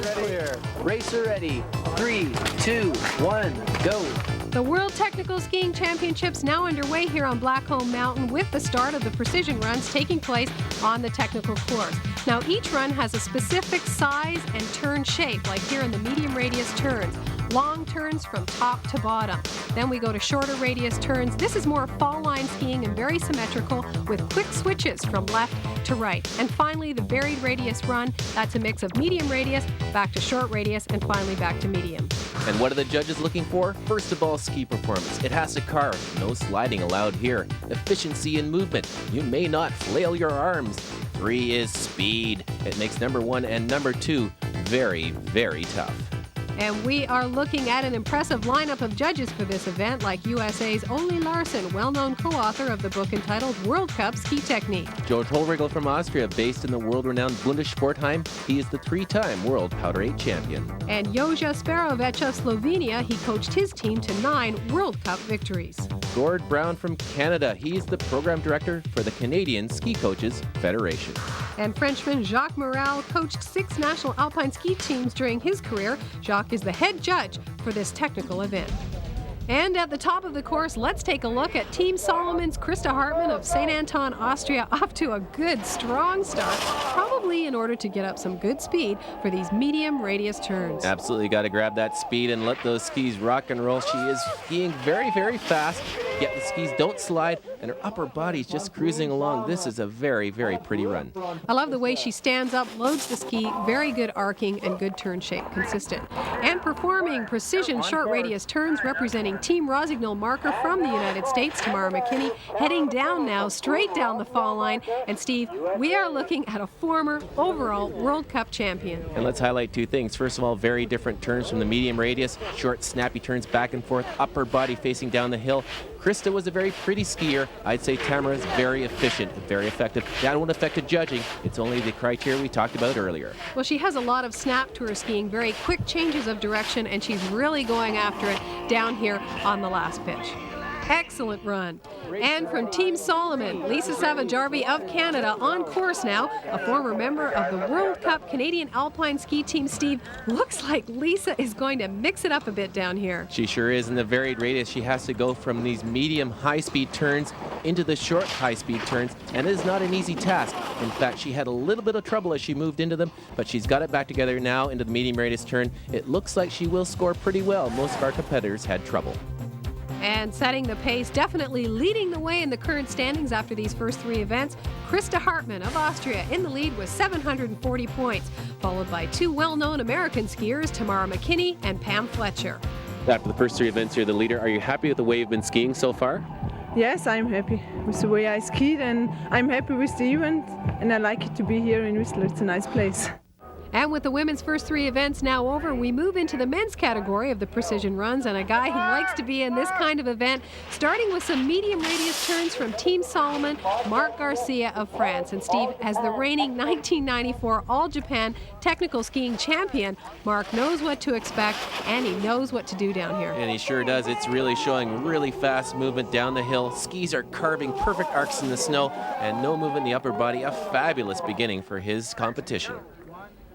clear. Racer ready. 3, 2, 1, go. The World Technical Skiing Championships now underway here on Blackcomb Mountain with the start of the precision runs taking place on the technical course. Now each run has a specific size and turn shape, like here in the medium radius turns. Long turns from top to bottom. Then we go to shorter radius turns. This is more fall line skiing and very symmetrical with quick switches from left to right. And finally, the varied radius run. That's a mix of medium radius, back to short radius, and finally back to medium. And what are the judges looking for? First of all, ski performance. It has to carve. No sliding allowed here. Efficiency and movement. You may not flail your arms. 3 is speed. It makes number 1 and number 2 very, very tough. And we are looking at an impressive lineup of judges for this event, like USA's Ole Larsen, well-known co-author of the book entitled World Cup Ski Technique. Joe Tolrigel from Austria, based in the world-renowned Bundessportheim. He is the 3-time World Powder 8 champion. And Joža Sperovic of Slovenia, he coached his team to 9 World Cup victories. Gord Brown from Canada. He's the program director for the Canadian Ski Coaches Federation. And Frenchman Jacques Morel coached 6 national alpine ski teams during his career. Jacques is the head judge for this technical event. And at the top of the course, let's take a look at Team Salomon's Krista Hartmann of St. Anton, Austria, off to a good, strong start, probably in order to get up some good speed for these medium radius turns. Absolutely got to grab that speed and let those skis rock and roll. She is skiing very, very fast, yet the skis don't slide, and her upper body's just cruising along. This is a very, very pretty run. I love the way she stands up, loads the ski, very good arcing and good turn shape, consistent. And performing precision short radius turns representing Team Rossignol marker from the United States, Tamara McKinney, heading down now, straight down the fall line. And Steve, we are looking at a former overall World Cup champion. And let's highlight 2 things. First of all, very different turns from the medium radius, short, snappy turns back and forth, upper body facing down the hill. Krista was a very pretty skier. I'd say Tamara is very efficient and very effective. That won't affect the judging. It's only the criteria we talked about earlier. Well, she has a lot of snap to her skiing, very quick changes of direction, and she's really going after it down here on the last pitch. Excellent run. And from Team Salomon, Lisa Savajarvi of Canada on course now, a former member of the World Cup Canadian Alpine Ski Team. Steve, looks like Lisa is going to mix it up a bit down here. She sure is. In the varied radius, she has to go from these medium high-speed turns into the short high-speed turns, and it is not an easy task. In fact, she had a little bit of trouble as she moved into them, but she's got it back together now into the medium radius turn. It looks like she will score pretty well. Most of our competitors had trouble. And setting the pace, definitely leading the way in the current standings after these first 3 events, Krista Hartmann of Austria in the lead with 740 points, followed by 2 well-known American skiers, Tamara McKinney and Pam Fletcher. After the first 3 events, you're the leader. Are you happy with the way you've been skiing so far? Yes, I'm happy with the way I skied, and I'm happy with the event, and I like it to be here in Whistler. It's a nice place. And with the women's first 3 events now over, we move into the men's category of the precision runs, and a guy who likes to be in this kind of event, starting with some medium radius turns from Team Salomon, Marc Garcia of France. And Steve, as the reigning 1994 All-Japan Technical Skiing Champion, Marc knows what to expect, and he knows what to do down here. And he sure does. It's really showing really fast movement down the hill. Skis are carving perfect arcs in the snow, and no movement in the upper body. A fabulous beginning for his competition.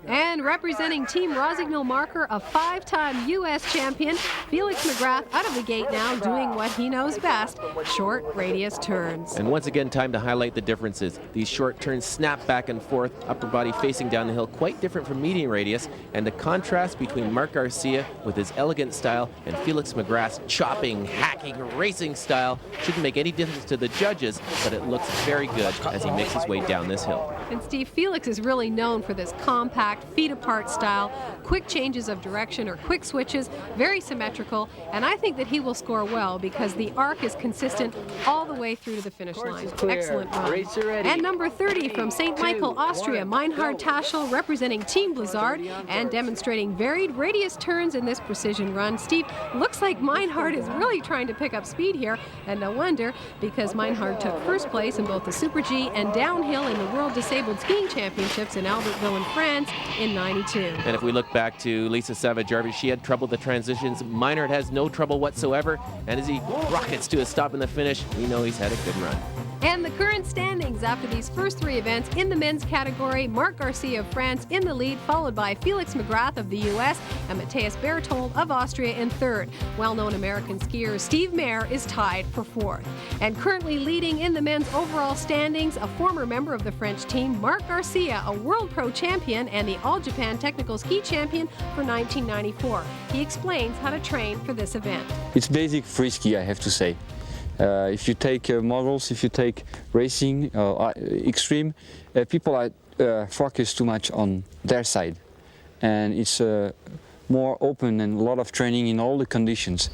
And representing Team Rossignol marker, a 5-time U.S. champion, Felix McGrath out of the gate now doing what he knows best, short radius turns. And once again, time to highlight the differences. These short turns snap back and forth, upper body facing down the hill, quite different from medium radius, and the contrast between Marc Garcia with his elegant style and Felix McGrath's chopping, hacking, racing style shouldn't make any difference to the judges, but it looks very good as he makes his way down this hill. And Steve, Felix is really known for this compact, feet apart style, quick changes of direction or quick switches, very symmetrical, and I think that he will score well because the arc is consistent all the way through to the finish line. Excellent run. And number 30 from St. Michael, Austria, Meinhard Taschel representing Team Blizzard and demonstrating varied radius turns in this precision run. Steve, looks like Meinhard is really trying to pick up speed here, and no wonder, because Meinhard took first place in both the Super G and downhill in the World Disabled Skiing Championships in Albertville in France in '92. And if we look back to Lisa Savajarvi, she had trouble with the transitions. Meinhard has no trouble whatsoever, and as he rockets to a stop in the finish, we know he's had a good run. And the current standings after these first three events in the men's category: Marc Garcia of France in the lead, followed by Felix McGrath of the U.S. and Matthias Berthold of Austria in third. Well-known American skier Steve Mayer is tied for fourth. And currently leading in the men's overall standings, a former member of the French team, Marc Garcia, a World Pro champion and the All-Japan Technical Ski Champion for 1994. He explains how to train for this event. It's basic free ski, I have to say. If you take models, if you take racing, extreme, people are focused too much on their side. And it's more open and a lot of training in all the conditions.